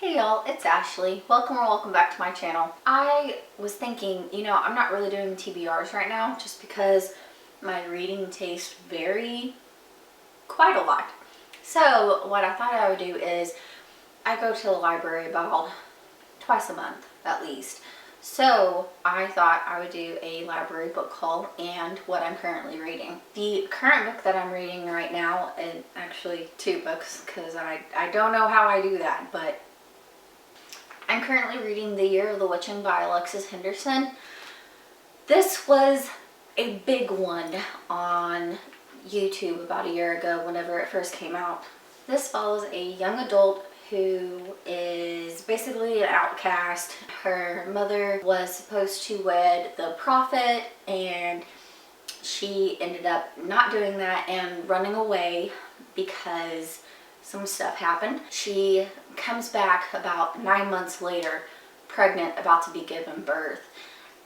Hey y'all, it's Ashley. Welcome or welcome back to my channel. I was thinking, I'm not really doing TBRs right now just because my reading tastes vary quite a lot. So what I thought I would do is I go to the library about twice a month at least. So I thought I would do a library book haul and what I'm currently reading. The current book that I'm reading right now, and actually two books because I don't know how I do that, but I'm currently reading The Year of the Witching by Alexis Henderson. This was a big one on YouTube about a year ago whenever it first came out. This follows a young adult who is basically an outcast. Her mother was supposed to wed the prophet and she ended up not doing that and running away because some stuff happened. She comes back about 9 months later, pregnant, about to be given birth.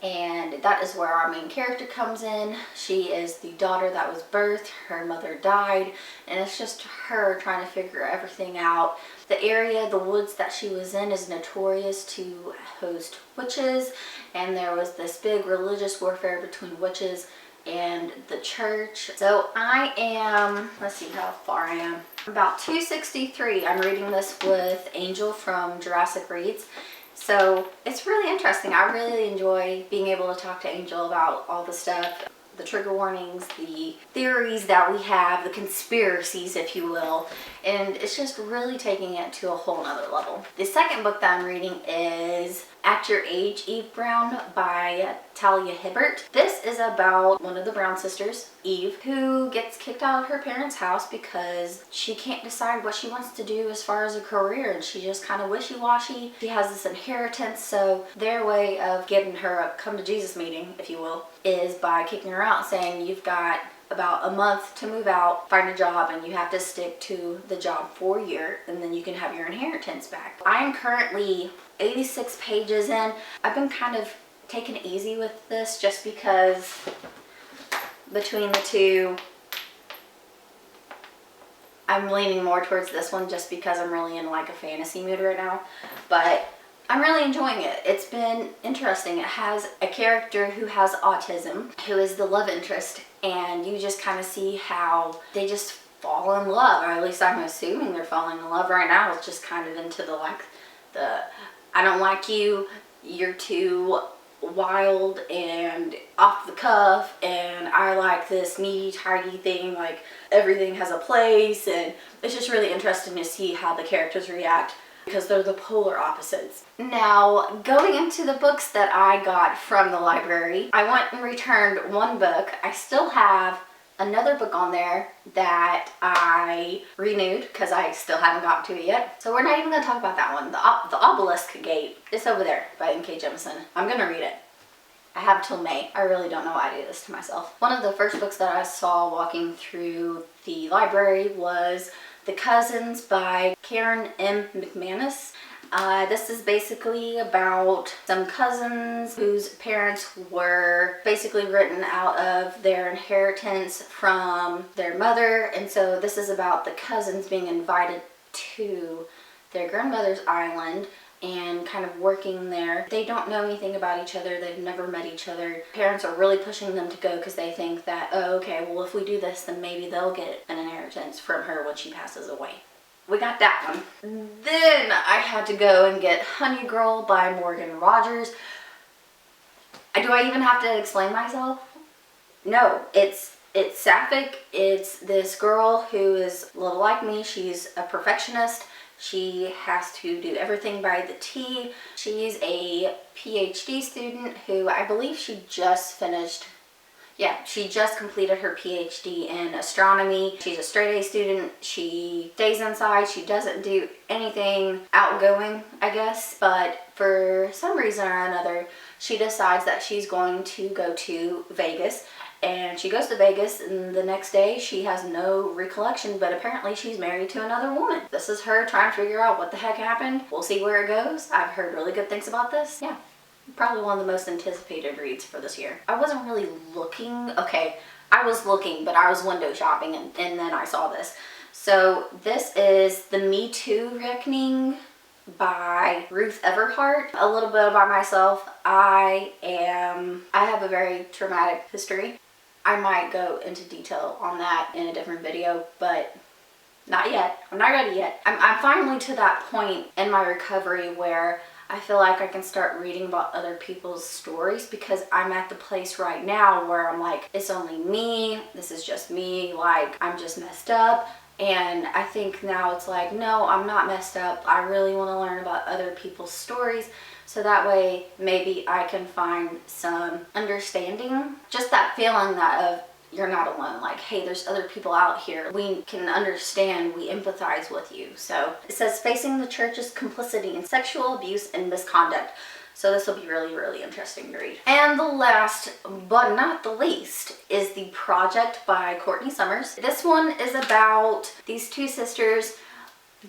And that is where our main character comes in. She is the daughter that was birthed. Her mother died. And it's just her trying to figure everything out. The area, the woods that she was in is notorious to host witches. And there was this big religious warfare between witches and the church. So I am, let's see how far I am. About 263. I'm reading this with Angel from Jurassic Reads. So it's really interesting. I really enjoy being able to talk to Angel about all the stuff, the trigger warnings, the theories that we have, the conspiracies, if you will. And it's just really taking it to a whole nother level. The second book that I'm reading is At Your Age, Eve Brown by Talia Hibbert. This is about one of the Brown sisters, Eve, who gets kicked out of her parents' house because she can't decide what she wants to do as far as a career, and she's just kind of wishy-washy. She has this inheritance, so their way of getting her a come to Jesus meeting, if you will, is by kicking her out, saying you've got about a month to move out, find a job, and you have to stick to the job for a year, and then you can have your inheritance back. I am currently 86 pages in. I've been kind of taking it easy with this just because between the two, I'm leaning more towards this one just because I'm really in like a fantasy mood right now. But I'm really enjoying it. It's been interesting. It has a character who has autism, who is the love interest, and you just kind of see how they just fall in love, or at least I'm assuming they're falling in love right now. It's just kind of into the I don't like you, you're too wild and off the cuff, and I like this neat, tidy thing, like everything has a place. And it's just really interesting to see how the characters react because they're the polar opposites. Now, going into the books that I got from the library, I went and returned one book. I still have another book on there that I renewed because I still haven't gotten to it yet. So we're not even going to talk about that one. The Obelisk Gate. It's over there by N.K. Jemisin. I'm going to read it. I have till May. I really don't know why I do this to myself. One of the first books that I saw walking through the library was The Cousins by Karen M. Mcmanus. This is basically about some cousins whose parents were basically written out of their inheritance from their mother, and so this is about the cousins being invited to their grandmother's island and kind of working there. They don't know anything about each other. They've never met each other. Parents are really pushing them to go because they think that, oh, okay, well, if we do this, then maybe they'll get an inheritance from her when she passes away. We got that one. Then I had to go and get Honey Girl by Morgan Rogers. Do I even have to explain myself? No, it's sapphic. It's this girl who is a little like me. She's a perfectionist. She has to do everything by the T. She's a PhD student who I believe she just finished. Yeah, she just completed her PhD in astronomy. She's a straight A student. She stays inside. She doesn't do anything outgoing, I guess. But for some reason or another, she decides that she's going to go to Vegas. And she goes to Vegas, and the next day she has no recollection, but apparently she's married to another woman. This is her trying to figure out what the heck happened. We'll see where it goes. I've heard really good things about this. Yeah. Probably one of the most anticipated reads for this year. I wasn't really looking. Okay, I was looking, but I was window shopping, and then I saw this. So this is the Me Too Reckoning by Ruth Everhart. A little bit about myself. I have a very traumatic history. I might go into detail on that in a different video, but not yet. I'm not ready yet. I'm finally to that point in my recovery where I feel like I can start reading about other people's stories, because I'm at the place right now where I'm like, it's only me. This is just me. Like, I'm just messed up. And I think now it's like, no, I'm not messed up. I really want to learn about other people's stories, so that way maybe I can find some understanding. Just that feeling that of, you're not alone. Like, hey, there's other people out here. We can understand, we empathize with you. So it says, facing the church's complicity in sexual abuse and misconduct. So this will be really, really interesting to read. And the last, but not the least, is The Project by Courtney Summers. This one is about these two sisters.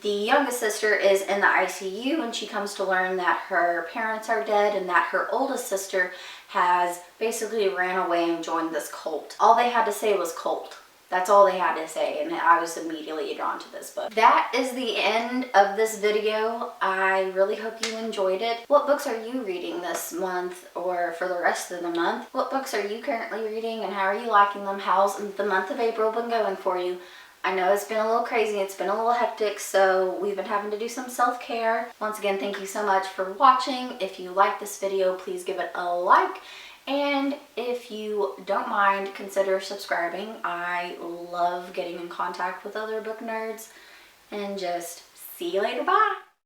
The youngest sister is in the ICU and she comes to learn that her parents are dead and that her oldest sister has basically ran away and joined this cult. All they had to say was cult. That's all they had to say, and I was immediately drawn to this book. That is the end of this video. I really hope you enjoyed it. What books are you reading this month or for the rest of the month? What books are you currently reading and how are you liking them? How's the month of April been going for you? I know it's been a little crazy, it's been a little hectic, so we've been having to do some self-care. Once again, thank you so much for watching. If you like this video, please give it a like. And if you don't mind, consider subscribing. I love getting in contact with other book nerds. And just see you later, bye!